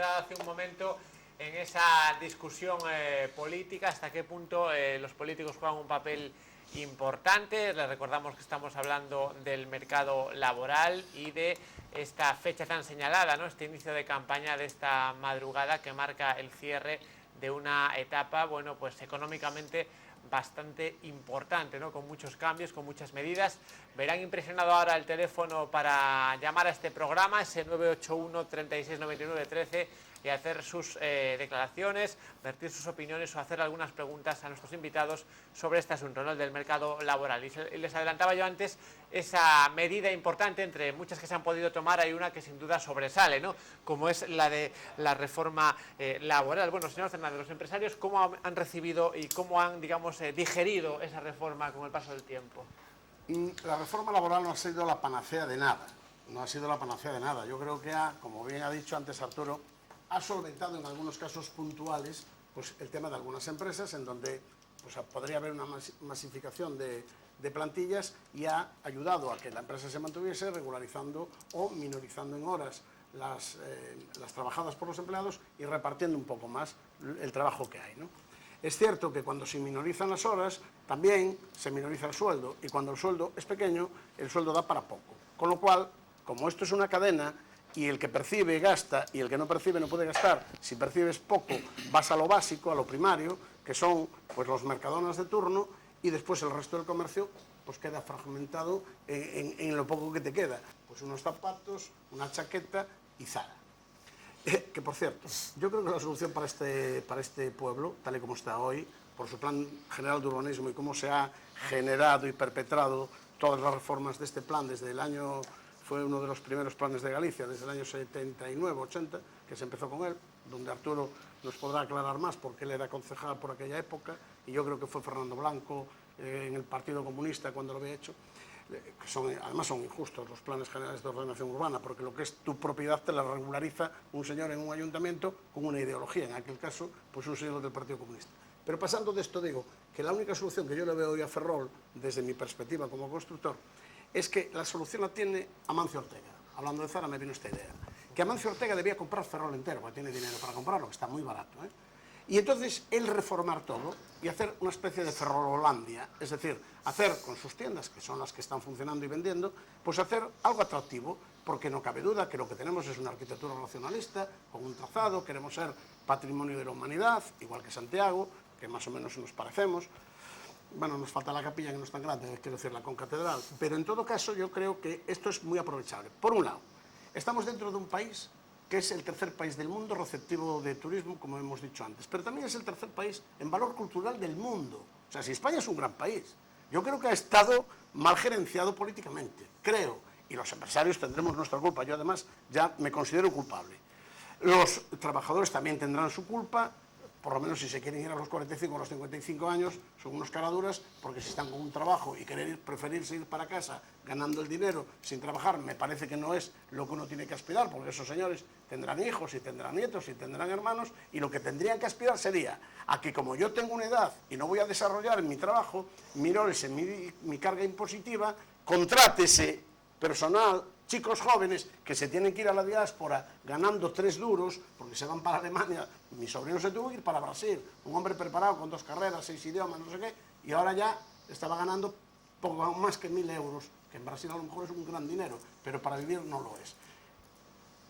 quedado hace un momento en esa discusión política, hasta qué punto los políticos juegan un papel importante. Les recordamos que estamos hablando del mercado laboral y de esta fecha tan señalada, ¿no? Este inicio de campaña de esta madrugada que marca el cierre de una etapa, bueno, pues económicamente bastante importante, ¿no? Con muchos cambios, con muchas medidas. Verán impresionado ahora el teléfono para llamar a este programa, ese 981 36 99 13, y hacer sus declaraciones, vertir sus opiniones o hacer algunas preguntas a nuestros invitados sobre este asunto, ¿no? El del mercado laboral. Y les adelantaba yo antes esa medida importante, entre muchas que se han podido tomar, hay una que sin duda sobresale, ¿no? Como es la de la reforma laboral. Bueno, señor Fernández, los empresarios, ¿cómo han recibido y cómo han, digamos, digerido esa reforma con el paso del tiempo? La reforma laboral no ha sido la panacea de nada. No ha sido la panacea de nada. Yo creo que como bien ha dicho antes Arturo, ha solventado en algunos casos puntuales pues, el tema de algunas empresas en donde pues, podría haber una masificación de plantillas y ha ayudado a que la empresa se mantuviese regularizando o minorizando en horas las trabajadas por los empleados y repartiendo un poco más el trabajo que hay, ¿no? Es cierto que cuando se minorizan las horas, también se minoriza el sueldo, y cuando el sueldo es pequeño, el sueldo da para poco. Con lo cual, como esto es una cadena, y el que percibe gasta, y el que no percibe no puede gastar, si percibes poco, vas a lo básico, a lo primario, que son pues, los mercadonas de turno, y después el resto del comercio pues queda fragmentado en lo poco que te queda. Pues unos zapatos, una chaqueta y Zara. Que por cierto, yo creo que la solución para este pueblo, tal y como está hoy, por su plan general de urbanismo y cómo se ha generado y perpetrado todas las reformas de este plan desde el año, fue uno de los primeros planes de Galicia, desde el año 79-80, que se empezó con él, donde Arturo nos podrá aclarar más porque él era concejal por aquella época, y yo creo que fue Fernando Blanco en el Partido Comunista cuando lo había hecho. Que además son injustos los planes generales de ordenación urbana, porque lo que es tu propiedad te la regulariza un señor en un ayuntamiento con una ideología, en aquel caso, pues un señor del Partido Comunista. Pero pasando de esto, digo que la única solución que yo le veo hoy a Ferrol, desde mi perspectiva como constructor, es que la solución la tiene Amancio Ortega. Hablando de Zara me vino esta idea, que Amancio Ortega debía comprar Ferrol entero, porque tiene dinero para comprarlo, que está muy barato, ¿eh? Y entonces él reformar todo y hacer una especie de Ferrololandia, es decir, hacer con sus tiendas, que son las que están funcionando y vendiendo, pues hacer algo atractivo, porque no cabe duda que lo que tenemos es una arquitectura racionalista, con un trazado, queremos ser patrimonio de la humanidad, igual que Santiago, que más o menos nos parecemos. Bueno, nos falta la capilla, que no es tan grande, quiero decir, la concatedral, pero en todo caso yo creo que esto es muy aprovechable. Por un lado, estamos dentro de un país que es el tercer país del mundo receptivo de turismo, como hemos dicho antes, pero también es el tercer país en valor cultural del mundo. O sea, si España es un gran país, yo creo que ha estado mal gerenciado políticamente, creo, y los empresarios tendremos nuestra culpa, yo además ya me considero culpable. Los trabajadores también tendrán su culpa, por lo menos si se quieren ir a los 45 o los 55 años, son unos caraduras, porque si están con un trabajo y preferirse ir para casa ganando el dinero sin trabajar, me parece que no es lo que uno tiene que aspirar, porque esos señores tendrán hijos y tendrán nietos y tendrán hermanos, y lo que tendrían que aspirar sería a que, como yo tengo una edad y no voy a desarrollar en mi trabajo, mírese mi carga impositiva, contrátese personal, chicos jóvenes que se tienen que ir a la diáspora ganando 3 duros porque se van para Alemania. Mi sobrino se tuvo que ir para Brasil, un hombre preparado con 2 carreras, 6 idiomas, no sé qué, y ahora ya estaba ganando poco más que 1.000 euros, que en Brasil a lo mejor es un gran dinero, pero para vivir no lo es.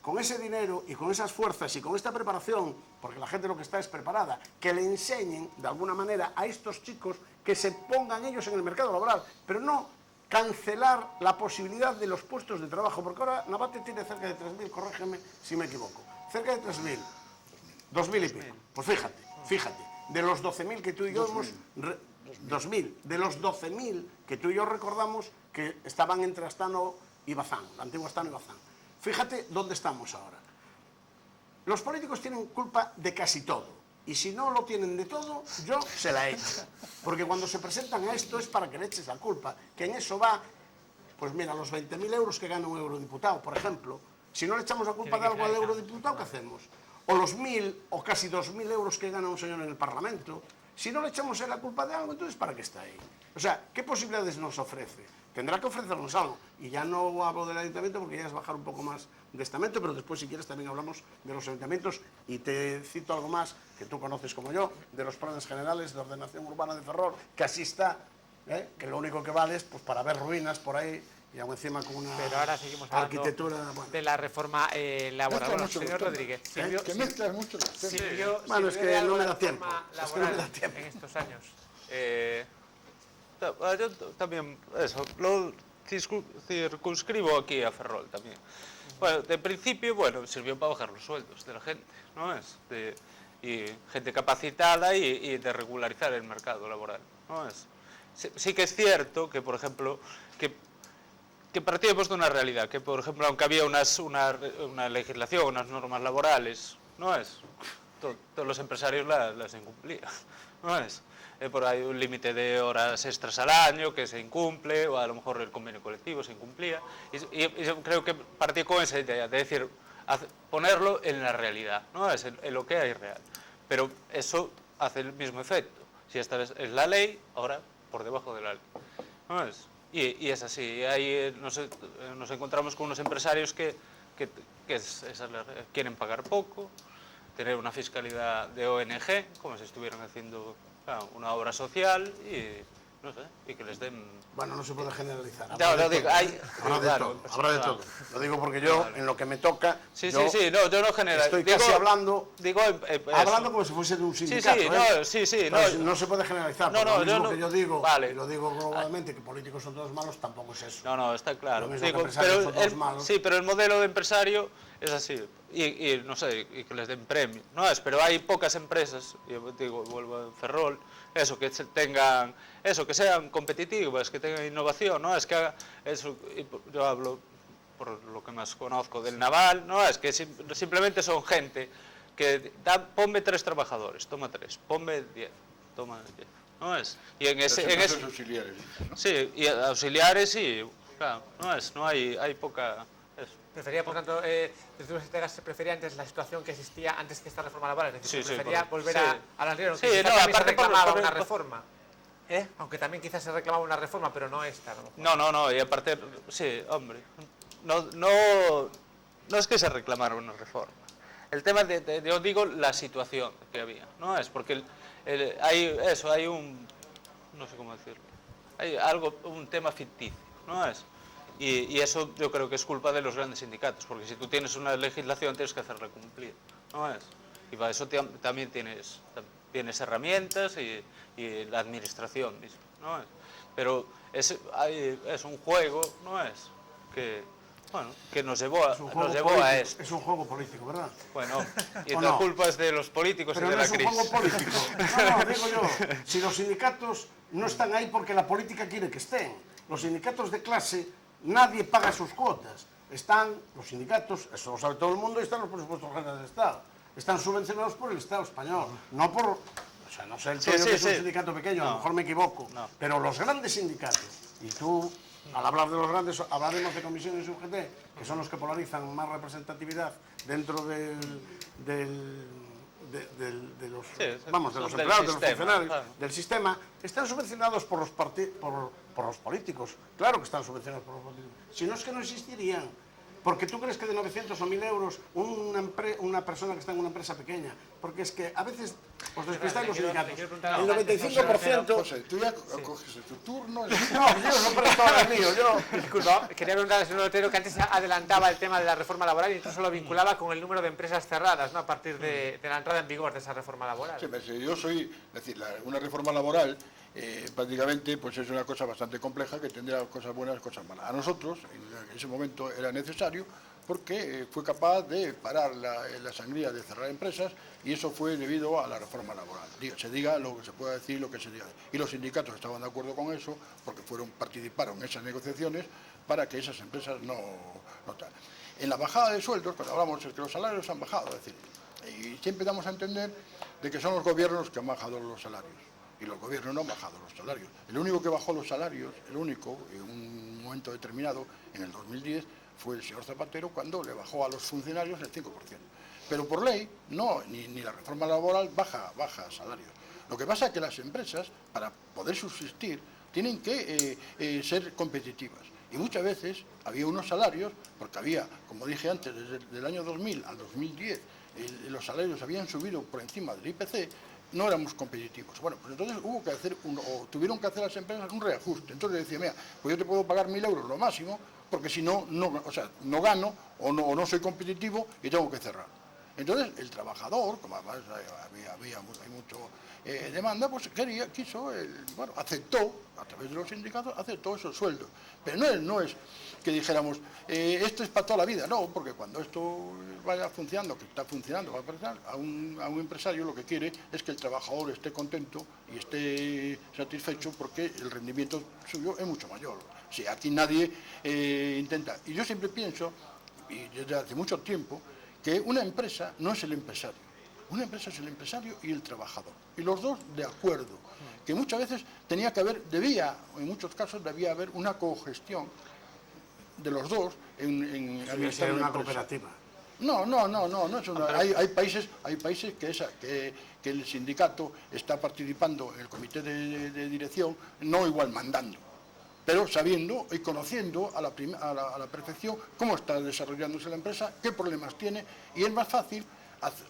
Con ese dinero y con esas fuerzas y con esta preparación, porque la gente lo que está es preparada, que le enseñen de alguna manera a estos chicos que se pongan ellos en el mercado laboral, pero no cancelar la posibilidad de los puestos de trabajo, porque ahora Navate tiene cerca de 3.000, corrígeme si me equivoco, cerca de 3.000, 2.000 y pico. Pues fíjate, de los 12.000 que tú y yo hemos... 2.000, de los 12.000 que tú y yo recordamos que estaban entre Astano y Bazán, la antigua Astano y Bazán. Fíjate dónde estamos ahora. Los políticos tienen culpa de casi todo. Y si no lo tienen de todo, yo se la echo. Porque cuando se presentan a esto es para que le eches la culpa. Que en eso va, pues mira, los 20.000 euros que gana un eurodiputado, por ejemplo. Si no le echamos la culpa de algo al eurodiputado, ¿qué hacemos? O los 1.000 o casi 2.000 euros que gana un señor en el Parlamento. Si no le echamos la culpa de algo, entonces ¿para qué está ahí? O sea, ¿qué posibilidades nos ofrece? tendrá que ofrecernos algo. Y ya no hablo del ayuntamiento porque ya es bajar un poco más de estamento, pero después, si quieres, también hablamos de los ayuntamientos y te cito algo más que tú conoces como yo, de los planes generales de ordenación urbana de Ferrol, que así está, que lo único que vale es pues, para ver ruinas por ahí y aún encima con una Pero ahora seguimos hablando arquitectura de la reforma laboral. Bueno, señor Rodríguez, que mezclas mucho los temas. Bueno, es que no me da tiempo. Es que no me da tiempo. En estos años. Yo también, eso, lo circunscribo aquí a Ferrol también. Bueno, de principio, bueno, sirvió para bajar los sueldos de la gente, ¿no es? Y gente capacitada y de regularizar el mercado laboral, ¿no es? Sí que es cierto que, por ejemplo, que partíamos de una realidad, que, por ejemplo, aunque había una legislación, unas normas laborales, ¿no es? Todos los empresarios las incumplían, ¿no es? Por ahí un límite de horas extras al año que se incumple, o a lo mejor el convenio colectivo se incumplía, y yo creo que partí con esa idea, de decir, ponerlo en la realidad, ¿no? Es en lo que hay real. Pero eso hace el mismo efecto. Si esta es la ley, ahora por debajo de la ley, ¿no es? Y es así, ahí nos encontramos con unos empresarios que quieren pagar poco, tener una fiscalidad de ONG, como si estuvieran haciendo una obra social y, no sé, y que les den... Bueno, no se puede generalizar. Habrá de todo. Lo digo porque yo, en lo que me toca, yo no generalizo. Estoy casi hablando como si fuese de un sindicato. No se puede generalizar. Lo mismo que yo digo, y lo digo globalmente, que políticos son todos malos, tampoco es eso. No, está claro. Lo mismo que empresarios son todos malos. Sí, pero el modelo de empresario es así. Y no sé, y que les den premio. No es, pero hay pocas empresas, yo digo, vuelvo a Ferrol, eso, que tengan, eso, que sean competitivas, que tengan innovación, ¿no? Es que eso, yo hablo por lo que más conozco del naval, ¿no? Es que simplemente son gente que ponme 3 trabajadores, toma 3, ponme 10, toma 10, ¿no es? Y en ese auxiliares. Sí, y auxiliares y, claro, no hay poca... Prefería, por tanto, se prefería antes la situación que existía antes que esta reforma laboral, es decir, prefería volver a la anterior, aunque también se reclamaba una reforma. Aunque también quizás se reclamaba una reforma, pero no esta. No, y aparte, sí, hombre, no es que se reclamara una reforma. El tema yo digo la situación que había, ¿no? Es porque hay un, no sé cómo decirlo, hay un tema ficticio, ¿no es? Y eso yo creo que es culpa de los grandes sindicatos, porque si tú tienes una legislación tienes que hacerla cumplir, ¿no es? Y para eso también tienes herramientas y la administración misma, ¿no es? Pero es un juego, ¿no es? Que nos llevó a esto. Es un juego político, ¿verdad? Bueno, y la culpa es de los políticos y de la crisis. Pero no es un juego político. No, digo yo, si los sindicatos no están ahí porque la política quiere que estén, los sindicatos de clase, nadie paga sus cuotas. Están los sindicatos, eso lo sabe todo el mundo, y están los presupuestos generales del Estado. Están subvencionados por el Estado español, no por... O sea, no sé el tuyo que es un sindicato pequeño, a lo mejor me equivoco, pero los grandes sindicatos, y tú, al hablar de los grandes, hablaremos de comisiones y UGT, que son los que polarizan más representatividad dentro de los empleados, de los funcionarios, del sistema, están subvencionados por los políticos. Claro que están subvencionados por los políticos. Si no, es que no existirían. Porque tú crees que de 900 o 1000 euros una persona que está en una empresa pequeña, porque es que a veces os despistáis los sindicatos. El 95%... José, tú ya coges tu turno... No, yo no presto ahora el mío, Disculpa, quería preguntar al señor Otero que antes adelantaba el tema de la reforma laboral e incluso lo vinculaba con el número de empresas cerradas, ¿no? A partir de la entrada en vigor de esa reforma laboral. Sí, yo soy... Es decir, una reforma laboral prácticamente pues es una cosa bastante compleja que tendrá cosas buenas y cosas malas. A nosotros en ese momento era necesario porque fue capaz de parar la sangría de cerrar empresas y eso fue debido a la reforma laboral. Se diga lo que se pueda decir, lo que se diga. Y los sindicatos estaban de acuerdo con eso porque participaron en esas negociaciones para que esas empresas no tal. En la bajada de sueldos, cuando hablamos es que los salarios han bajado, es decir, y siempre damos a entender de que son los gobiernos que han bajado los salarios. Y los gobiernos no han bajado los salarios. El único que bajó los salarios, en un momento determinado, en el 2010, fue el señor Zapatero cuando le bajó a los funcionarios el 5%. Pero por ley, ni la reforma laboral baja salarios. Lo que pasa es que las empresas, para poder subsistir, tienen que ser competitivas. Y muchas veces había unos salarios, porque había, como dije antes, desde el año 2000 al 2010, los salarios habían subido por encima del IPC, no éramos competitivos. Bueno, pues entonces hubo que hacer, o tuvieron que hacer las empresas un reajuste. Entonces decía, mira, pues yo te puedo pagar 1.000 euros lo máximo, porque si no, no gano o no soy competitivo y tengo que cerrar. Entonces el trabajador, como además hay mucho demanda, pues aceptó, a través de los sindicatos, aceptó esos sueldos. Pero no es que dijéramos, esto es para toda la vida, no, porque cuando esto vaya funcionando, que está funcionando, va a pasar, a un empresario lo que quiere es que el trabajador esté contento y esté satisfecho porque el rendimiento suyo es mucho mayor. Si aquí nadie intenta, y yo siempre pienso, y desde hace mucho tiempo, que una empresa no es el empresario. Una empresa es el empresario y el trabajador. Y los dos de acuerdo. Que muchas veces en muchos casos debía haber una cogestión de los dos en Debe una cooperativa. No es una, hay países que el sindicato está participando en el comité de dirección, no igual mandando, pero sabiendo y conociendo a la perfección cómo está desarrollándose la empresa, qué problemas tiene, y es más fácil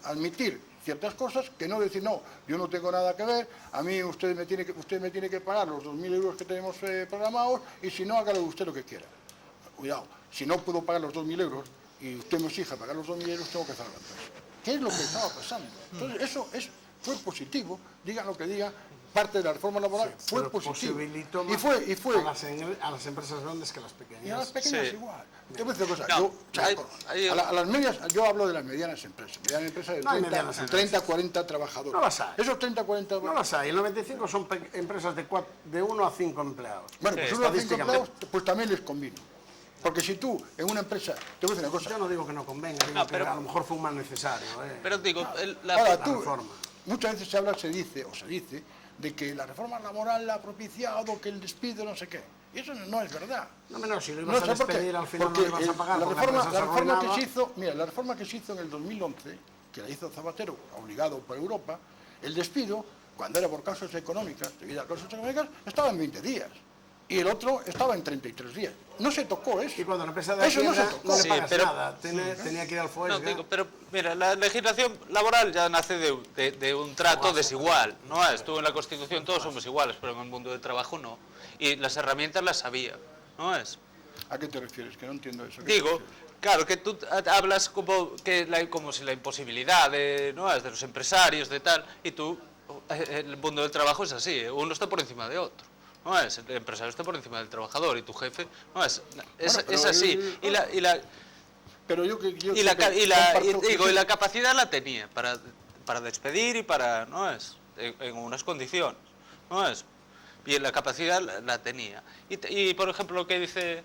admitir ciertas cosas que no decir, no, yo no tengo nada que ver, a mí usted me tiene que pagar los 2.000 euros que tenemos programados, y si no, hágalo usted lo que quiera. Cuidado, si no puedo pagar los 2.000 euros y usted me exige pagar los 2.000 euros, tengo que cerrar la empresa. ¿Qué es lo que estaba pasando? Entonces, eso fue positivo, digan lo que digan, parte de la reforma laboral fue positivo. Y fue a las empresas grandes que a las pequeñas. Y a las pequeñas igual. Te voy a decir una cosa, No, a las medias, yo hablo de las medianas empresas. Medianas empresas de 30 a 40 trabajadores. No las hay. Esos 30 a 40... No las hay, el 95 son empresas de 1 a 5 empleados. Bueno, pues 1 a 5 empleados, pues también les convino. Porque si tú, en una empresa, te voy a decir una cosa... Yo no digo que no convenga, digo que a lo mejor fue un mal necesario. Pero digo, Ahora, la reforma. Muchas veces se dice de que la reforma laboral ha propiciado que el despido no sé qué. Y eso no es verdad. No, si lo ibas a despedir al final no lo ibas a pagar. La reforma que se hizo en el 2011, que la hizo Zapatero, obligado por Europa, el despido, cuando era por causas económicas, debido a causas económicas, estaba en 20 días. Y el otro estaba en 33 días. No se tocó eso. Y cuando la empresa de quiebra, no le pagas nada. Tenía que ir al FOES. Pero mira, la legislación laboral ya nace de un trato desigual, ¿no? Estuvo en la Constitución, todos somos iguales, pero en el mundo del trabajo no. Y las herramientas las había, ¿no es? ¿A qué te refieres? Que no entiendo eso. Digo, claro, que tú hablas como si la imposibilidad de los empresarios, de tal, y tú, el mundo del trabajo es así, uno está por encima de otro. No es, el empresario está por encima del trabajador y tu jefe, no es, es así. Y la capacidad la tenía para despedir y para, no es, en unas condiciones, no es. Y la capacidad la tenía. Y por ejemplo, lo que dice,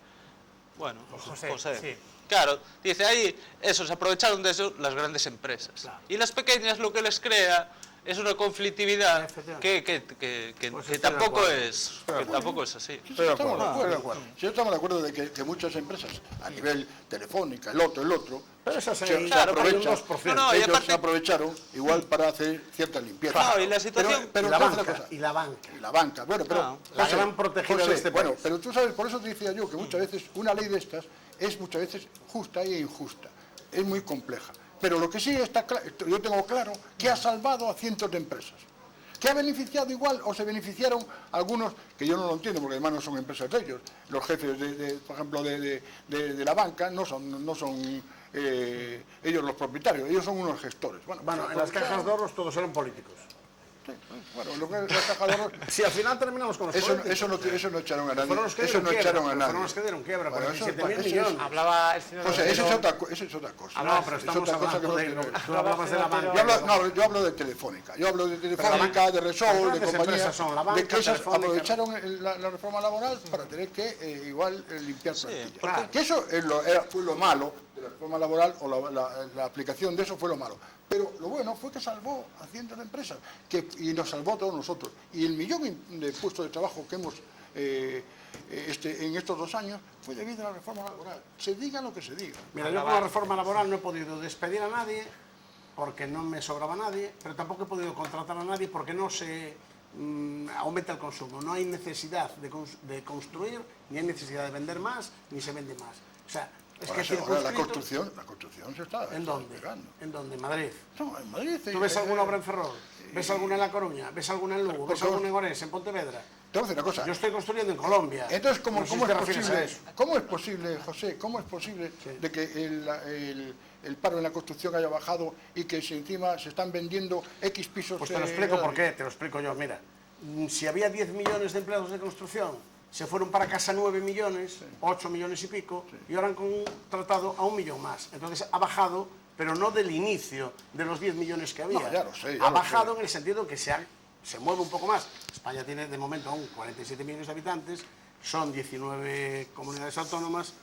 bueno, José. Sí. Claro, dice ahí, se aprovecharon de eso las grandes empresas. Claro. Y las pequeñas lo que les crea es una conflictividad que tampoco es así. Sí, estamos de acuerdo de que muchas empresas, a nivel telefónica, el otro, pero esas se aprovecharon igual para hacer cierta limpieza. No, y la situación... Pero y la banca. Bueno, pero... la gran protegida de este país. Bueno, pero tú sabes, por eso te decía yo que muchas veces una ley de estas es muchas veces justa e injusta. Es muy compleja. Pero lo que sí está claro, yo tengo claro, que ha salvado a cientos de empresas. ¿Que ha beneficiado igual o se beneficiaron algunos, que yo no lo entiendo porque además no son empresas de ellos? Los jefes, por ejemplo, de la banca no son ellos los propietarios, ellos son unos gestores. Bueno, en las cajas de ahorros todos eran políticos. Bueno, lo que es la caja de ahorros... Si al final terminamos con los políticos. Eso no echaron a nadie. Fueron los que dieron quiebra, por 17.000 millones. Hablaba el señor... José, eso es otra cosa. No, pero estamos hablando de... Tú hablabas de la banca. Yo hablo de Telefónica. Yo hablo de Telefónica, de Resol, de compañías, de que esas aprovecharon la reforma laboral para tener que igual limpiar plantilla. Que eso fue lo malo de la reforma laboral, o la aplicación de eso fue lo malo. Pero lo bueno fue que salvó a cientos de empresas y nos salvó a todos nosotros. Y el millón de puestos de trabajo que hemos en estos 2 años fue debido a la reforma laboral. Se diga lo que se diga. Mira, yo con la reforma laboral no he podido despedir a nadie porque no me sobraba nadie, pero tampoco he podido contratar a nadie porque no sé aumenta el consumo. No hay necesidad de construir, ni hay necesidad de vender más, ni se vende más. O sea, es que Ahora la construcción se está ¿En dónde? pegando. ¿En dónde? ¿En Madrid? No, en Madrid. ¿Tú ves alguna obra en Ferrol? ¿Ves alguna en La Coruña? ¿Ves alguna en Lugo? ¿Ves alguna en Orense, en Pontevedra? Te voy a decir una cosa. Yo estoy construyendo en Colombia. Entonces, No sé si te refieres a eso. ¿cómo es posible, José, de que el paro en la construcción haya bajado y que encima se están vendiendo X pisos? Pues te lo explico por qué, te lo explico yo. Mira, si había 10 millones de empleados de construcción, se fueron para casa 9 millones, 8 millones y pico, y ahora han contratado a 1 millón más. Entonces ha bajado, pero no del inicio de los 10 millones que había. No, ya lo sé, ha bajado en el sentido que se mueve un poco más. España tiene de momento aún 47 millones de habitantes, son 19 comunidades autónomas,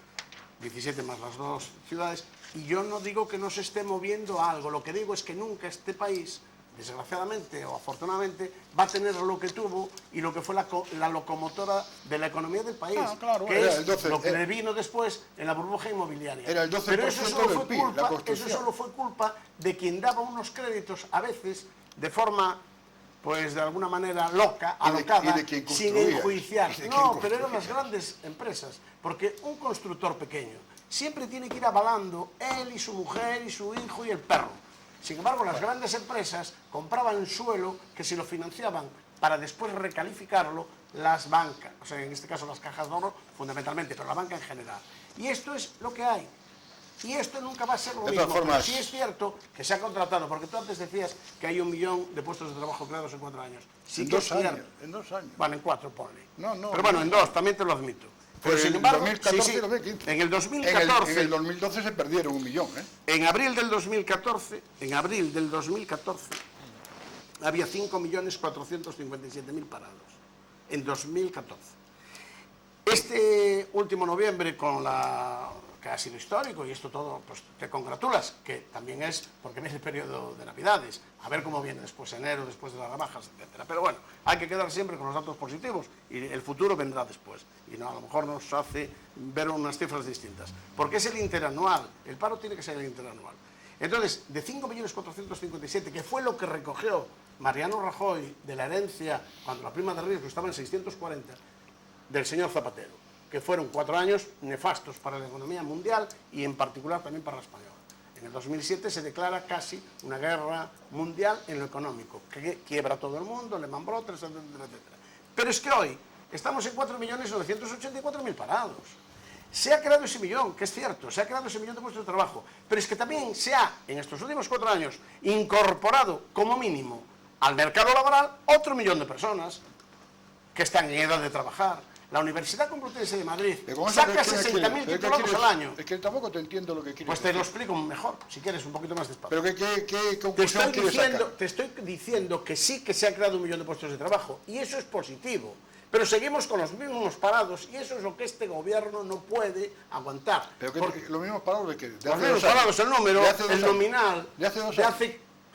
17 más las 2 ciudades, y yo no digo que no se esté moviendo algo, lo que digo es que nunca este país, desgraciadamente o afortunadamente, va a tener lo que tuvo y lo que fue la locomotora de la economía del país, claro, que es el 12, lo que le vino después en la burbuja inmobiliaria. Era el 12% Pero eso solo del fue PIB, la culpa, construcción. eso solo fue culpa de quien daba unos créditos a veces de forma, pues de alguna manera loca, alocada, y de quien sin construía, enjuiciar. y de quien No, pero eran construía. las grandes empresas, porque un constructor pequeño siempre tiene que ir avalando él y su mujer y su hijo y el perro. Sin embargo, las grandes empresas compraban suelo que si lo financiaban para después recalificarlo las bancas, o sea, en este caso las cajas de ahorro fundamentalmente, pero la banca en general. Y esto es lo que hay. Y esto nunca va a ser lo De mismo. todas formas, Pero sí es cierto que se ha contratado, porque tú antes decías que hay 1 millón de puestos de trabajo creados en 4 años. Sí en que 2 es años, cierto. en 2 años. Bueno, en 4 ponle. No, pero bueno, en 2, también te lo admito. Pero sin en embargo, 2014 sí, y 2015. en el 2014, En el 2012 se perdieron 1 millón, ¿eh? en abril del 2014, había 5.457.000 parados. En 2014. Este último noviembre, que ha sido histórico, y esto todo, pues te congratulas, que también es porque viene el periodo de Navidades, a ver cómo viene después enero, después de las rebajas, etcétera. Pero bueno, hay que quedar siempre con los datos positivos y el futuro vendrá después. Y no, a lo mejor nos hace ver unas cifras distintas. Porque es el interanual, el paro tiene que ser el interanual. Entonces, de 5.457.000, que fue lo que recogió Mariano Rajoy de la herencia, cuando la prima de riesgo estaba en 640, del señor Zapatero, que fueron 4 años nefastos para la economía mundial y en particular también para la española. En el 2007 se declara casi una guerra mundial en lo económico, que quiebra todo el mundo, Lehman Brothers, etcétera, etcétera. Pero es que hoy estamos en 4.984.000 parados. Se ha creado ese millón, que es cierto, se ha creado ese millón de puestos de trabajo, pero es que también se ha, en estos últimos 4 años, incorporado como mínimo al mercado laboral otro millón de personas que están en edad de trabajar. La Universidad Complutense de Madrid saca 60.000 titulados al año. Es que tampoco te entiendo lo que quieres Pues te decir. lo explico mejor, si quieres, un poquito más despacio. Pero ¿qué conclusión quieres sacar? Te estoy diciendo que sí que se ha creado 1 millón de puestos de trabajo, y eso es positivo. Pero seguimos con los mismos parados, y eso es lo que este gobierno no puede aguantar. Pero Porque los mismos parados de que los mismos parados, el número, el nominal, de hace 2 años.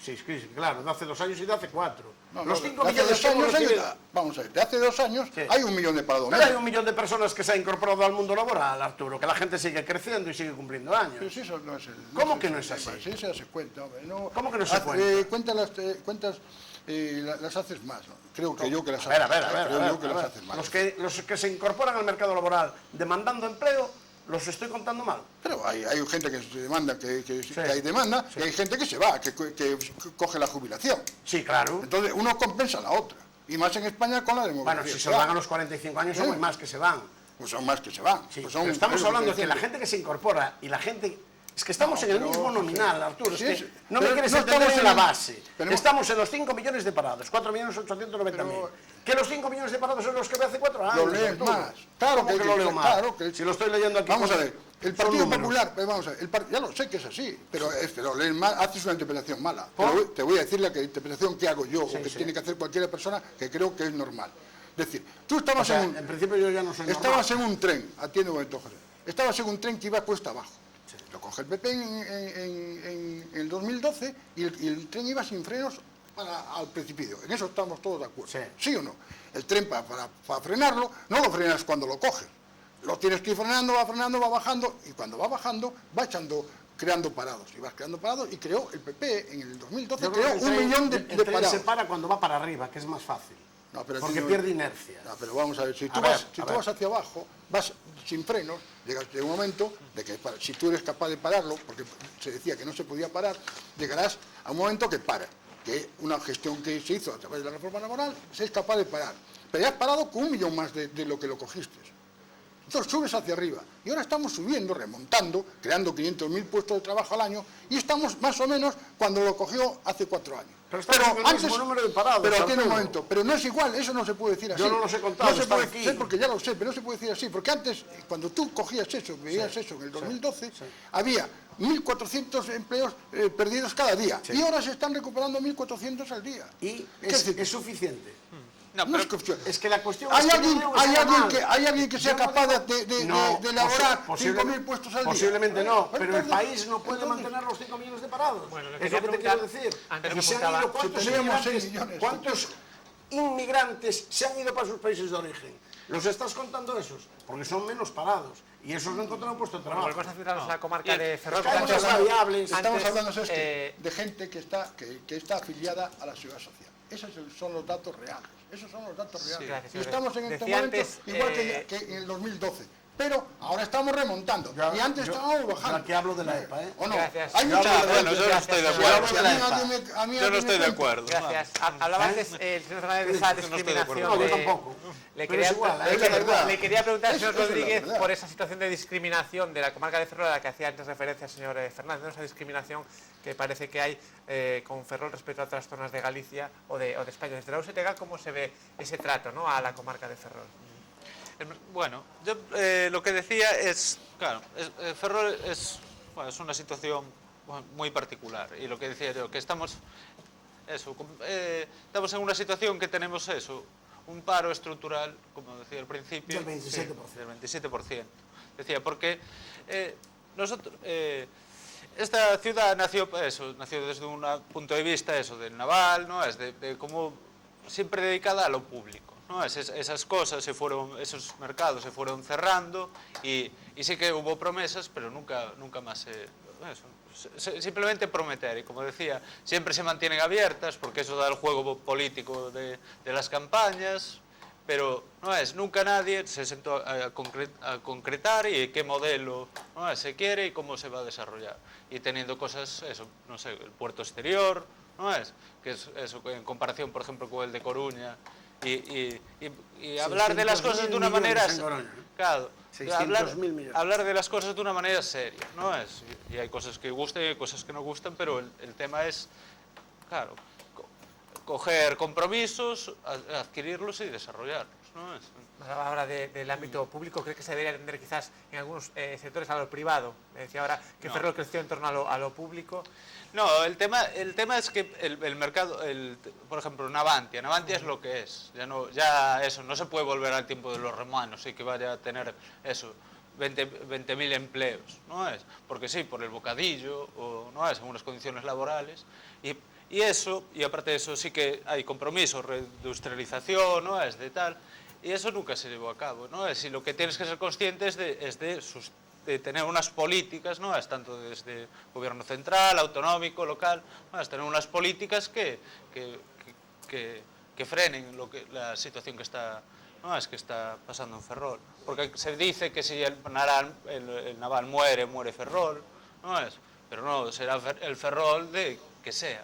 Sí, claro, de hace 2 años y de hace 4. No, los de 5 hace millones 2 años que hemos vamos a ver, de hace 2 años Sí. hay 1 millón de parados. Pero hay 1 millón de personas que se han incorporado al mundo laboral, Arturo, que la gente sigue creciendo y sigue cumpliendo años. Pero si eso no es el... ¿Cómo que no es así? Sí, se hace cuenta, hombre. No, ¿Cómo que no se cuenta? Cuentas las haces más, ¿no? Creo que yo que las A ver, haces más. Los que se incorporan al mercado laboral demandando empleo, los estoy contando mal. Pero hay gente que se demanda, que hay demanda, y hay gente que se va, que coge la jubilación. Sí, claro. Entonces uno compensa a la otra. Y más en España con la demografía. Bueno, si se van a los 45 años son muy más que se van. Pues son más que se van. Sí, Pues son, pero estamos es lo hablando que de la gente que se incorpora y la gente... Es que estamos No, en el pero, mismo nominal, Arturo. sí, Es sí, que no pero me quieres no entender estamos en la en- base. pero- Estamos en los 5 millones de parados, 4.890.000. Pero- Que los 5 millones de parados son los que ve hace 4 años. Lo lees Arturo. más. Claro ¿Cómo que lo leo más. claro que- Si lo estoy leyendo aquí. Vamos a con- ver, el son Partido números. Popular, vamos a ver, ya lo sé que es así, pero lo lees mal, haces una interpretación mala. ¿Por? Te voy a decir la interpretación que hago yo, Sí, o que sí. tiene que hacer cualquier persona, que creo que es normal. Es decir, tú O estabas sea, en en principio yo ya no soy estabas normal. en un tren, atiende un momento, José, estabas en un tren que iba cuesta abajo. Lo coge el PP en el 2012 y el tren iba sin frenos al precipicio. En eso estamos todos de acuerdo. Sí. ¿Sí o no? El tren para frenarlo, no lo frenas cuando lo coges. Lo tienes que ir frenando, va bajando, y cuando va bajando, va creando parados. Y vas creando parados, y creó el PP en el 2012, Yo creo creó que 1 millón de el tren parados. se para cuando va para arriba, que es más fácil. No, pero porque aquí no- pierde inercia. No, pero vamos a ver, si tú, A ver, vas, si a tú ver. vas hacia abajo, vas sin frenos, llegas de un momento de que si tú eres capaz de pararlo, porque se decía que no se podía parar, llegarás a un momento que para, que una gestión que se hizo a través de la reforma laboral, se es capaz de parar. Pero ya has parado con 1 millón más de lo que lo cogiste. Entonces subes hacia arriba. Y ahora estamos subiendo, remontando, creando 500.000 puestos de trabajo al año, y estamos más o menos cuando lo cogió hace 4 años. Pero estamos en el mismo número de parados, Pero aquí en un Arturo. momento, pero no es igual, eso no se puede decir así. Yo no los he contado, No se están puede, aquí. sé porque ya lo sé, pero no se puede decir así, porque antes, cuando tú cogías eso, veías eso en el 2012, había 1.400 empleos perdidos cada día, y ahora se están recuperando 1.400 al día. Y ¿Qué decir? es suficiente. No, No pero es cuestión. Es que la cuestión ¿Hay es que alguien, no veo hay sea alguien mal. que, hay alguien que sea Yo no capaz digo- de elaborar posible- 5.000 puestos al día? Posiblemente no, pero el Entonces- país no puede entonces- mantener los 5 millones de parados. Bueno, le Es quería lo que te quiero preguntar, decir. antes Y que se han apuntaba, ido, ¿cuántos si teníamos inmigrantes, 6 millones. cuántos inmigrantes se han ido para sus países de origen? ¿Los estás contando esos? Porque son menos parados. Y esos no encontraron puesto de Bueno, trabajo. volvemos a centrarnos en la comarca de Ferrol. Es que hay porque muchas antes- variables. Estamos antes, hablando ¿sabes eh, qué? De gente que está afiliada a la seguridad social. Esos son los datos reales. Esos son los datos reales. gracias, Y estamos en este decía momento antes, igual que en el 2012. Pero ahora estamos remontando. Y antes estábamos bajando. Yo aquí hablo de la EPA, ¿eh? ¿O no? Gracias. Hay Yo mucha hablo de- bueno, yo no gracias, estoy de señor. acuerdo. Si a mí alguien me- a mí Yo no alguien estoy me de cuenta- acuerdo. Gracias. Hablaba antes el señor Fernández de esa No estoy de discriminación. acuerdo. No, yo tampoco. Le Pero es igual, es la verdad. le quería preguntar al señor Eso es la Rodríguez verdad. por esa situación de discriminación de la comarca de Ferrol a la que hacía antes referencia el señor Fernández, ¿no? Esa discriminación que parece que hay con Ferrol respecto a otras zonas de Galicia o de España. Desde la USTG, ¿cómo se ve ese trato, ¿no?, a la comarca de Ferrol? Bueno, yo lo que decía es, claro, Ferrol es una situación muy particular, y lo que decía yo, que estamos en una situación que tenemos un paro estructural, como decía al principio, Del 27%. sí, del 27%. Decía, porque nosotros, esta ciudad nació desde un punto de vista del naval, ¿no? Es de como siempre dedicada a lo público. ¿No? Esas cosas esos mercados se fueron cerrando y sí que hubo promesas, pero nunca más simplemente prometer, y como decía, siempre se mantienen abiertas porque eso da el juego político de las campañas, pero nunca nadie se sentó a concretar y qué modelo se quiere y cómo se va a desarrollar, y teniendo cosas, el puerto exterior, que es eso en comparación, por ejemplo, con el de Coruña, y hablar de las cosas de una manera, claro, 600.000 millones. hablar de las cosas de una manera seria, y hay cosas que gustan y hay cosas que no gustan, pero el tema es, claro, coger compromisos, adquirirlos y desarrollarlos, ¿no? Ahora del ámbito público, ¿cree que se debería atender quizás en algunos sectores a lo privado? Me decía ahora que No. Ferrol creció en torno a lo público. No, el tema es que el mercado, por ejemplo, Navantia es lo que es. Ya eso, no se puede volver al tiempo de los romanos y que vaya a tener 20.000 empleos, ¿no es? Porque sí, por el bocadillo, o no es, en unas condiciones laborales. Y eso, y aparte de eso, sí que hay compromiso, reindustrialización, ¿no es? De tal. Y eso nunca se llevó a cabo, ¿no? Y lo que tienes que ser consciente es de tener unas políticas, ¿no? Tanto desde gobierno central, autonómico, local, ¿no? Tener unas políticas que frenen la situación que está, que está pasando en Ferrol. Porque se dice que si el naval muere Ferrol, pero no, será el Ferrol de que sea.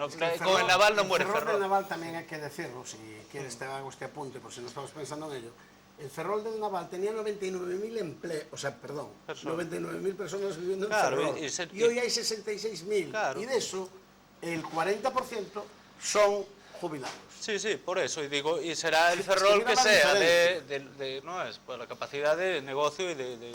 Es que Con el naval no muere El Ferrol del Ferrol. naval también hay que decirlo, si quieres te hago este apunte, por si no estamos pensando en ello. El Ferrol del naval tenía 99.000 empleos, 99.000 personas viviendo en Claro, Ferrol. Y hoy hay 66.000. Claro. Y de eso, el 40% son jubilados. Sí, por eso, y digo, y será el Es que Ferrol mira que la sea, diferencia. no es, pues la capacidad de negocio y de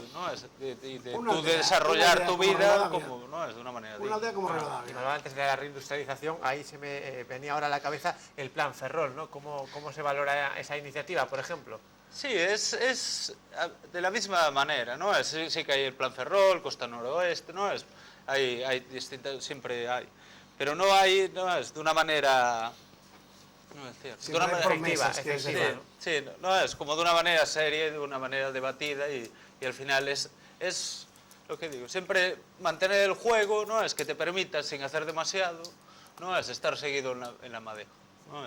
Una tú aldea, desarrollar una aldea tu como vida Rivadavia. como, de una manera Una digna. aldea como Y Rivadavia. hablaba antes de la reindustrialización, ahí se me venía ahora a la cabeza el plan Ferrol, ¿no? ¿Cómo se valora esa iniciativa, por ejemplo? Sí, es de la misma manera, ¿no? Sí que hay el plan Ferrol, Costa Noroeste, ¿no? Hay distintas, siempre hay, pero no hay, es de una manera... No es cierto. Sí, de una no hay manera promesas, efectiva, quieres efectiva, decir. ¿no? Sí, no es como de una manera seria, de una manera debatida y al final es lo que digo, siempre mantener el juego, ¿no? Es que te permita, sin hacer demasiado, ¿no? Es estar seguido en la madeja, ¿no?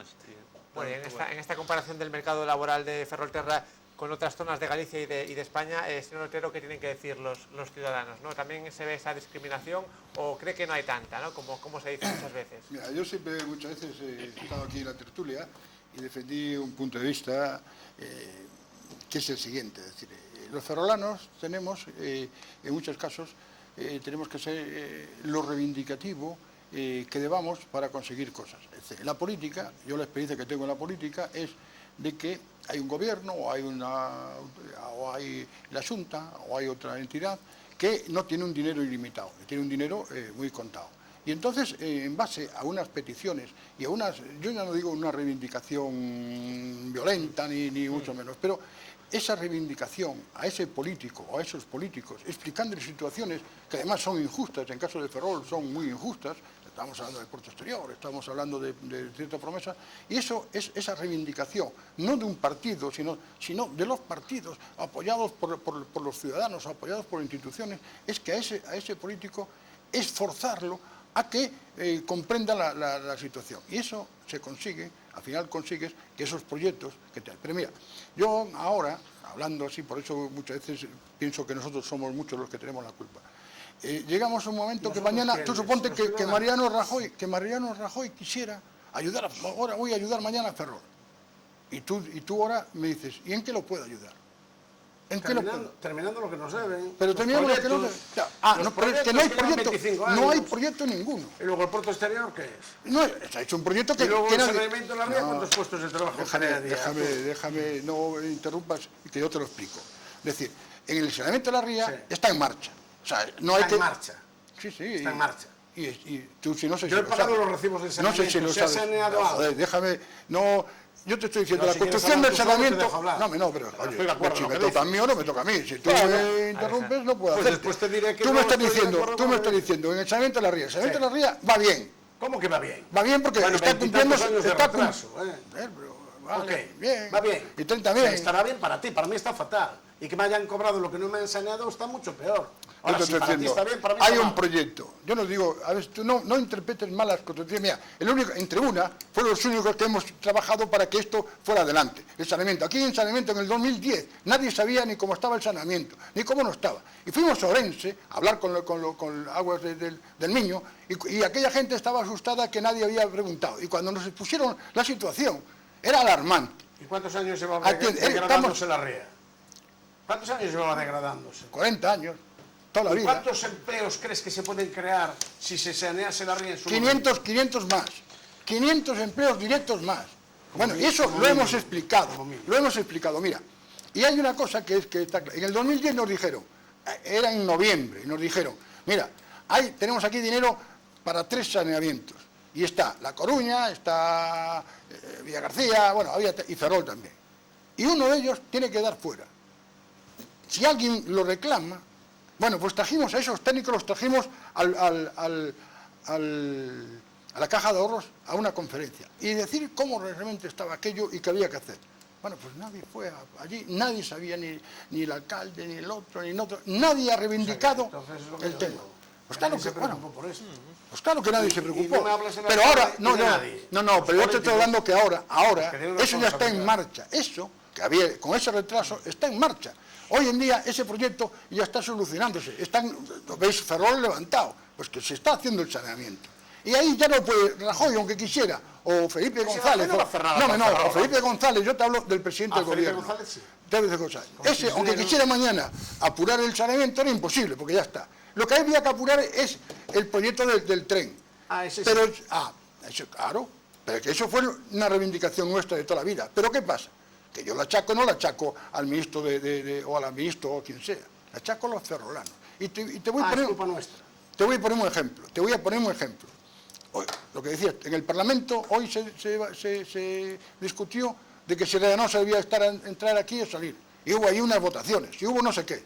Bueno, y en esta comparación del mercado laboral de Ferrolterra con otras zonas de Galicia y de España, señor Otero, ¿qué tienen que decir los ciudadanos, ¿no? ¿También se ve esa discriminación o cree que no hay tanta, ¿no? Como se dice muchas veces? Mira, yo siempre, muchas veces, he estado aquí en la tertulia y defendí un punto de vista que es el siguiente. Es decir, los ferrolanos tenemos, en muchos casos, tenemos que ser lo reivindicativo que debamos para conseguir cosas. Es decir, la política, yo la experiencia que tengo en la política es de que hay un gobierno o hay la Xunta o hay otra entidad que no tiene un dinero ilimitado, tiene un dinero muy contado. Y entonces, en base a unas peticiones y a unas, yo ya no digo una reivindicación violenta ni mucho menos, pero esa reivindicación a ese político o a esos políticos, explicando situaciones que además son injustas, en caso de Ferrol son muy injustas, estamos hablando del puerto exterior, estamos hablando de cierta promesa, y eso es esa reivindicación, no de un partido, sino de los partidos, apoyados por los ciudadanos, apoyados por instituciones, es que a ese político es forzarlo a que comprenda la situación. Y eso se consigue, al final consigues que esos proyectos que te... Pero mira, yo ahora, hablando así, por eso muchas veces pienso que nosotros somos muchos los que tenemos la culpa. Llegamos a un momento que mañana, tú suponte que Mariano Rajoy quisiera ayudar, ahora voy a ayudar mañana a Ferrol. Y tú ahora me dices, ¿y en qué lo puedo ayudar? Terminando lo que nos deben. Pero terminando lo que nos deben. No, pero es que no hay proyecto, no hay proyecto ninguno. ¿Y luego el puerto exterior qué es? No, se ha hecho un proyecto que... ¿Y luego el saneamiento de la ría? ¿Cuántos puestos de trabajo? Déjame, no interrumpas, que yo te lo explico. Es decir, en el saneamiento de la ría está en marcha. O sea, no hay está en marcha. Sí. Está en marcha. Y tú, si no sé yo he pagado los recibos del saneamiento. No sé si lo sabes. ¿Se ha saneado algo? Joder, déjame... No... Yo te estoy diciendo, la construcción del saneamiento... No, pero oye, si me toca a mí o no me toca a mí. Si tú me interrumpes, no puedo hacer. Después te diré que tú me estás diciendo, en el saneamiento de la ría, el saneamiento de la ría va bien. ¿Cómo que va bien? Va bien porque está cumpliendo... años de retraso, Vale, bien. Va bien. Y 30 bien. Estará bien para ti, para mí está fatal. Y que me hayan cobrado lo que no me han saneado está mucho peor. Ahora, si para ti está bien, para mí está hay un mal. proyecto. Yo no digo, a ver, tú no interpretes mal las cosas. Mira, en Tribuna fueron los únicos que hemos trabajado para que esto fuera adelante. El saneamiento. Aquí en saneamiento, en el 2010, nadie sabía ni cómo estaba el saneamiento, ni cómo no estaba. Y fuimos a Orense a hablar con aguas del Miño, y aquella gente estaba asustada que nadie había preguntado. Y cuando nos expusieron la situación, era alarmante. ¿Y cuántos años llevaba degradándose la ría? ¿Cuántos años llevaba degradándose? 40 años. Toda la vida. ¿Cuántos empleos crees que se pueden crear si se sanease la ría en su 500 más. 500 empleos directos más. Bueno, y eso lo hemos explicado. Lo hemos explicado, mira. Y hay una cosa que está clara. En el 2010 nos dijeron, era en noviembre, y nos dijeron, mira, tenemos aquí dinero para 3 saneamientos. Y está La Coruña, está Villagarcía, bueno, y Ferrol también. Y uno de ellos tiene que dar fuera. Si alguien lo reclama, bueno, pues trajimos a esos técnicos, los trajimos a la Caja de Ahorros a una conferencia y decir cómo realmente estaba aquello y qué había que hacer. Bueno, pues nadie fue allí, nadie sabía, ni el alcalde, ni el otro, ni el otro, nadie ha reivindicado el tema. Pues claro que, bueno, pues claro que nadie se preocupó. Pero ahora, pero yo te estoy hablando que ahora, eso ya está en marcha. Eso, que había, con ese retraso, está en marcha. Hoy en día ese proyecto ya está solucionándose. ¿Veis? Ferrol levantado, pues que se está haciendo el saneamiento. Y ahí ya no puede Rajoy, aunque quisiera, o Felipe González. O Felipe González, yo te hablo del presidente del gobierno. González, sí. Ese, aunque quisiera mañana apurar el saneamiento, era imposible, porque ya está. Lo que había que apurar es el proyecto del tren. Ese pero, sí. Eso, claro, pero que eso fue una reivindicación nuestra de toda la vida. Pero ¿qué pasa? Que yo no la achaco al ministro o a la ministra o a quien sea, la achaco a los ferrolanos. Y te voy a poner, es culpa nuestra. Te voy a poner un ejemplo. Hoy, lo que decías, en el Parlamento hoy se discutió de que si Reganosa debía entrar aquí o salir. Y hubo ahí unas votaciones, y hubo no sé qué.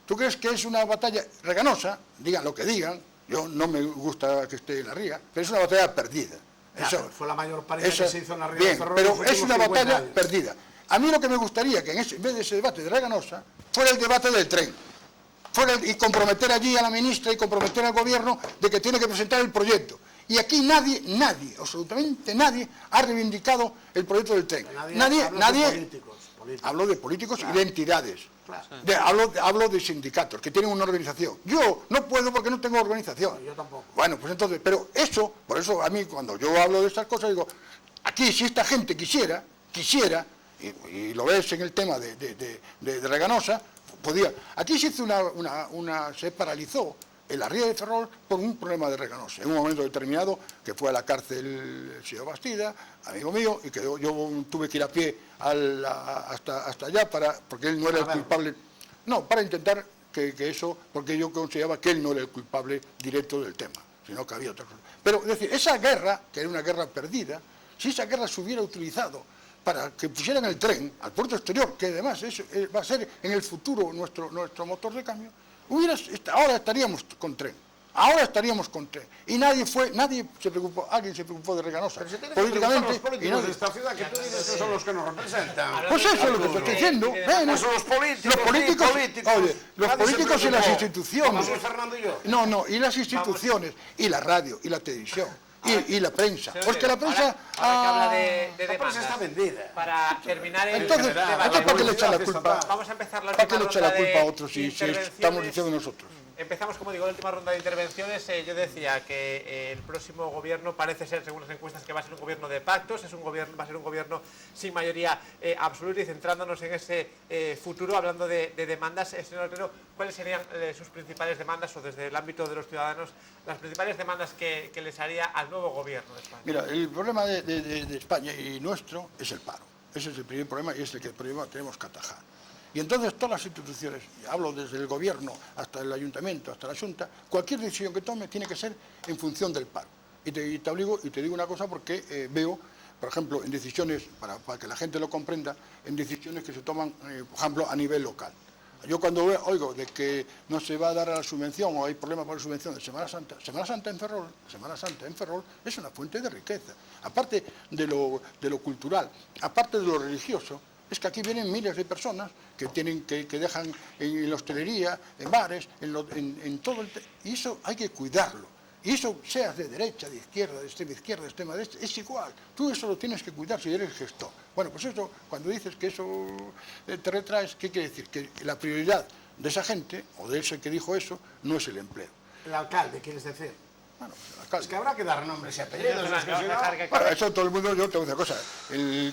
¿Tú crees que es una batalla Reganosa? Digan lo que digan, yo no me gusta que esté en la ría, pero es una batalla perdida. Eso, fue la mayor paridad que se hizo en la ría de Ferrol. Pero es una batalla perdida. A mí lo que me gustaría que en vez de ese debate de Reganosa, fuera el debate del tren. Y comprometer allí a la ministra y comprometer al gobierno de que tiene que presentar el proyecto. Y aquí nadie, absolutamente nadie, ha reivindicado el proyecto del tren. Nadie. Hablo de políticos y de entidades. Claro. Hablo de sindicatos que tienen una organización. Yo no puedo porque no tengo organización. Yo tampoco. Bueno, pues entonces, pero eso, por eso a mí cuando yo hablo de estas cosas digo, aquí si esta gente quisiera, y lo ves en el tema de Reganosa, podía. Aquí se hizo se paralizó el Ría de Ferrol por un problema de Reganosa. En un momento determinado que fue a la cárcel el señor Bastida, amigo mío, y que yo tuve que ir a pie hasta allá porque él no era el culpable. No, para intentar que eso, porque yo consideraba que él no era el culpable directo del tema, sino que había otras cosas. Pero es decir, esa guerra, que era una guerra perdida, si esa guerra se hubiera utilizado para que pusieran el tren al puerto exterior, que además va a ser en el futuro nuestro motor de cambio, ahora estaríamos con tren. Y nadie se preocupó, alguien se preocupó de Reganosa. Pero se tienen políticamente, que preocupar los políticos de esta ciudad, que tú dices que son los que nos representan. Pues eso es lo que te estoy diciendo. Son los políticos, Oye, los políticos y las instituciones. Como Fernando y yo. No, y las instituciones, y la radio, y la televisión, y la prensa. Pues que la prensa... Ahora que habla de La prensa demandas, está vendida. para terminar el Entonces, debate, ¿para qué le echan la culpa? vamos a empezar la ¿Para qué última le echan la ronda culpa a de otros si intervenciones? estamos diciendo nosotros? Empezamos, como digo, la última ronda de intervenciones. Yo decía que el próximo gobierno parece ser, según las encuestas, que va a ser un gobierno de pactos, va a ser un gobierno sin mayoría absoluta, y centrándonos en ese futuro, hablando de demandas, señor Otero, ¿cuáles serían sus principales demandas, o desde el ámbito de los ciudadanos, las principales demandas que les haría al nuevo gobierno de España? Mira, el problema de España y nuestro es el paro. Ese es el primer problema y es el que problema tenemos que atajar. Y entonces todas las instituciones, hablo desde el gobierno hasta el ayuntamiento, hasta la Junta, cualquier decisión que tome tiene que ser en función del paro. Y te digo una cosa porque veo, por ejemplo, en decisiones, para que la gente lo comprenda, en decisiones que se toman, por ejemplo, a nivel local. Yo cuando oigo de que no se va a dar a la subvención o hay problemas por la subvención de Semana Santa en Ferrol es una fuente de riqueza. Aparte de lo cultural, aparte de lo religioso, es que aquí vienen miles de personas que dejan en la hostelería, en bares, en todo y eso hay que cuidarlo. Y eso, seas de derecha, de izquierda, de extrema derecha, es igual. Tú eso lo tienes que cuidar si eres gestor. Bueno, pues eso, cuando dices que eso te retraes, ¿qué quiere decir? Que la prioridad de esa gente, o de ese que dijo eso, no es el empleo. El alcalde, ¿quieres decir? Bueno, el alcalde. Es que habrá que dar nombres y apellidos. Bueno, eso todo el mundo, yo tengo una cosa.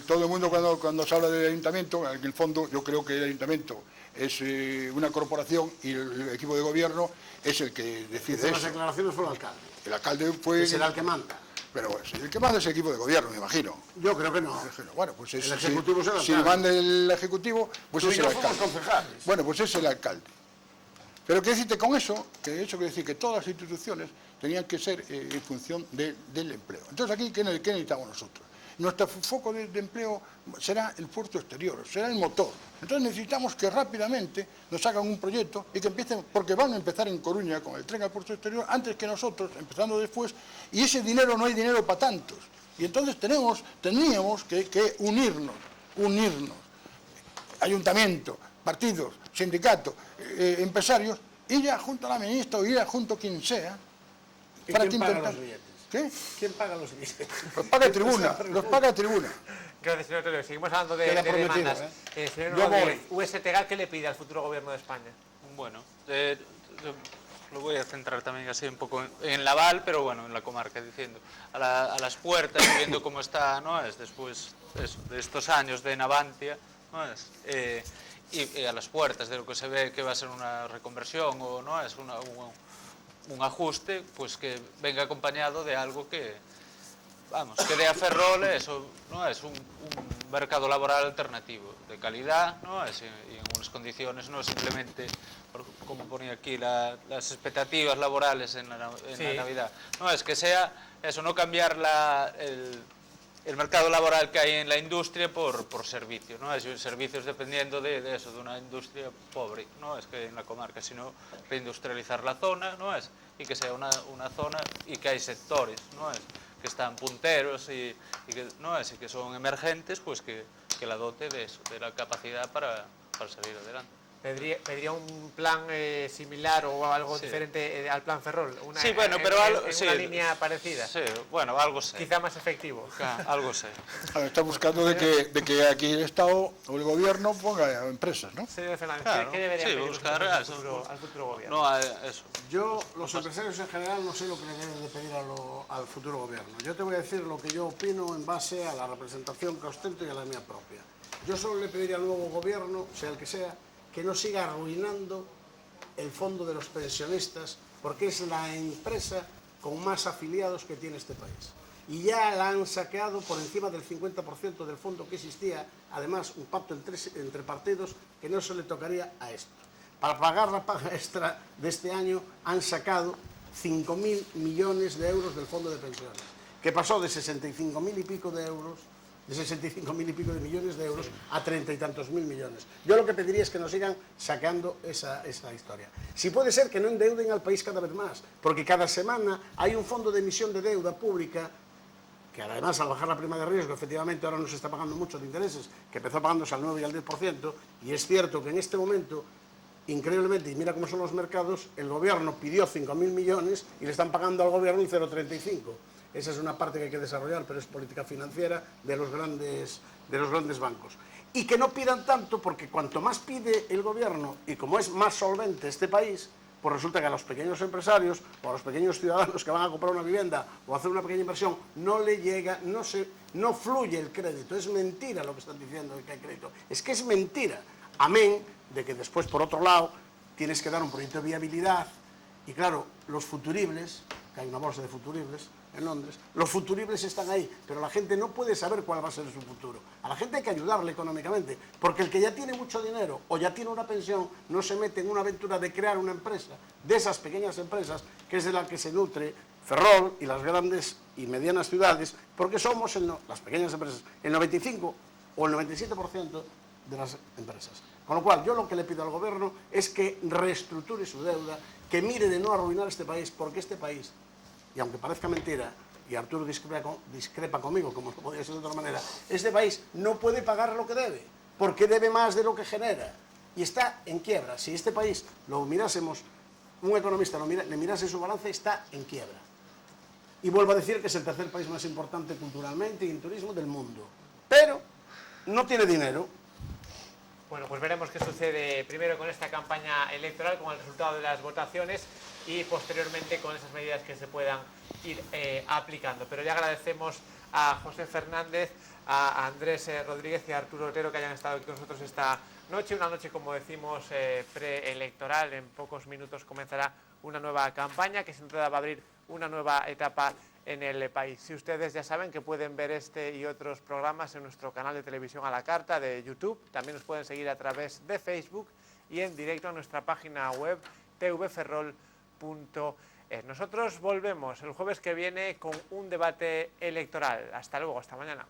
Todo el mundo cuando se habla del ayuntamiento, en el fondo yo creo que el ayuntamiento es una corporación y el equipo de gobierno es el que decide eso. Las declaraciones fue el alcalde. El alcalde fue... Que será el que manda. Pero el que manda es el equipo de gobierno, me imagino. Yo creo que no. Bueno, pues el ejecutivo será el si manda el ejecutivo, pues es el alcalde. Concejales. Bueno, pues es el alcalde. Pero ¿qué decirte con eso? Que eso quiere decir que todas las instituciones tenían que ser en función del empleo. Entonces aquí, ¿qué necesitamos nosotros? Nuestro foco de empleo será el puerto exterior, será el motor. Entonces necesitamos que rápidamente nos hagan un proyecto y que empiecen, porque van a empezar en Coruña con el tren al puerto exterior antes que nosotros, empezando después, y ese dinero no hay dinero para tantos. Y entonces teníamos que unirnos, ayuntamiento, partidos, sindicatos, empresarios, ir ya junto a la ministra o ir junto a quien sea, para que intentar... ¿Qué? ¿Quién paga los billetes? Los paga Tribuna, Gracias, señor Otero. Seguimos hablando de demandas. Señor Rodríguez, USTG, ¿qué le pide al futuro gobierno de España? Bueno, lo voy a centrar también así un poco en Laval, pero bueno, en la comarca, diciendo, a las puertas, viendo cómo está, ¿no es? Después de estos años de Navantia, ¿no es? Y a las puertas de lo que se ve que va a ser una reconversión o no es un ajuste, pues que venga acompañado de algo que, vamos, que dé a Ferrol eso, ¿no? Es un mercado laboral alternativo, de calidad, ¿no? Es, y en unas condiciones, no simplemente, como ponía aquí, las expectativas laborales en la Navidad. No, es que sea eso, no cambiar el mercado laboral que hay en la industria por servicios, ¿no? Es servicios dependiendo de eso, de una industria pobre, ¿no? Es que en la comarca, sino reindustrializar la zona, ¿no? Es, y que sea una zona y que hay sectores, ¿no? Es, que están punteros y que, ¿no? Es, y que son emergentes, pues que la dote de eso, de la capacidad para salir adelante. Pediría un plan similar o algo Sí. diferente al plan Ferrol. Sí, bueno, pero en sí, una línea parecida. Sí, bueno, algo sé. Quizá más efectivo. Algo sé. Está buscando de que aquí el Estado o el gobierno ponga empresas, ¿no? Señor Fernández, Claro, ¿qué deberían sí, pedir buscar ustedes al futuro gobierno? No, eso. Yo, los empresarios en general, no sé lo que le deben de pedir al futuro gobierno. Yo te voy a decir lo que yo opino en base a la representación que ostento y a la mía propia. Yo solo le pediría al nuevo gobierno, sea el que sea, que no siga arruinando el fondo de los pensionistas, porque es la empresa con más afiliados que tiene este país. Y ya la han saqueado por encima del 50% del fondo que existía, además un pacto entre partidos que no se le tocaría a esto. Para pagar la paga extra de este año han sacado 5.000 millones de euros del fondo de pensiones, que pasó de 65.000 y pico de euros, de 65.000 y pico de millones de euros a 30 y tantos mil millones. Yo lo que pediría es que nos sigan saqueando esa historia. Si puede ser que no endeuden al país cada vez más, porque cada semana hay un fondo de emisión de deuda pública que además al bajar la prima de riesgo, efectivamente ahora no se está pagando mucho de intereses, que empezó pagándose al 9 y al 10%, y es cierto que en este momento, increíblemente, y mira cómo son los mercados, el gobierno pidió 5.000 millones y le están pagando al gobierno un 0,35. Esa es una parte que hay que desarrollar, pero es política financiera de los grandes bancos. Y que no pidan tanto, porque cuanto más pide el gobierno, y como es más solvente este país, pues resulta que a los pequeños empresarios o a los pequeños ciudadanos que van a comprar una vivienda o a hacer una pequeña inversión, no le llega, no fluye el crédito. Es mentira lo que están diciendo de que hay crédito. Es que es mentira. Amén de que después, por otro lado, tienes que dar un proyecto de viabilidad. Y claro, los futuribles, que hay una bolsa de futuribles en Londres, los futuribles están ahí, pero la gente no puede saber cuál va a ser su futuro. A la gente hay que ayudarle económicamente, porque el que ya tiene mucho dinero o ya tiene una pensión no se mete en una aventura de crear una empresa, de esas pequeñas empresas, que es de la que se nutre Ferrol y las grandes y medianas ciudades, porque somos las pequeñas empresas el 95 o el 97% de las empresas. Con lo cual, yo lo que le pido al gobierno es que reestructure su deuda, que mire de no arruinar este país, porque este país, y aunque parezca mentira, y Arturo discrepa conmigo, como no podría ser de otra manera, este país no puede pagar lo que debe, porque debe más de lo que genera, y está en quiebra. Si este país lo mirásemos, un economista le mirase su balance, está en quiebra. Y vuelvo a decir que es el tercer país más importante culturalmente y en turismo del mundo, pero no tiene dinero. Bueno, pues veremos qué sucede primero con esta campaña electoral, con el resultado de las votaciones y posteriormente con esas medidas que se puedan ir aplicando. Pero ya agradecemos a José Fernández, a Andrés Rodríguez y a Arturo Otero que hayan estado aquí con nosotros esta noche. Una noche, como decimos, preelectoral. En pocos minutos comenzará una nueva campaña que sin duda va a abrir una nueva etapa en el país. Si ustedes ya saben que pueden ver este y otros programas en nuestro canal de televisión a la carta de YouTube, también nos pueden seguir a través de Facebook y en directo a nuestra página web tvferrol.es. Nosotros volvemos el jueves que viene con un debate electoral. Hasta luego, hasta mañana.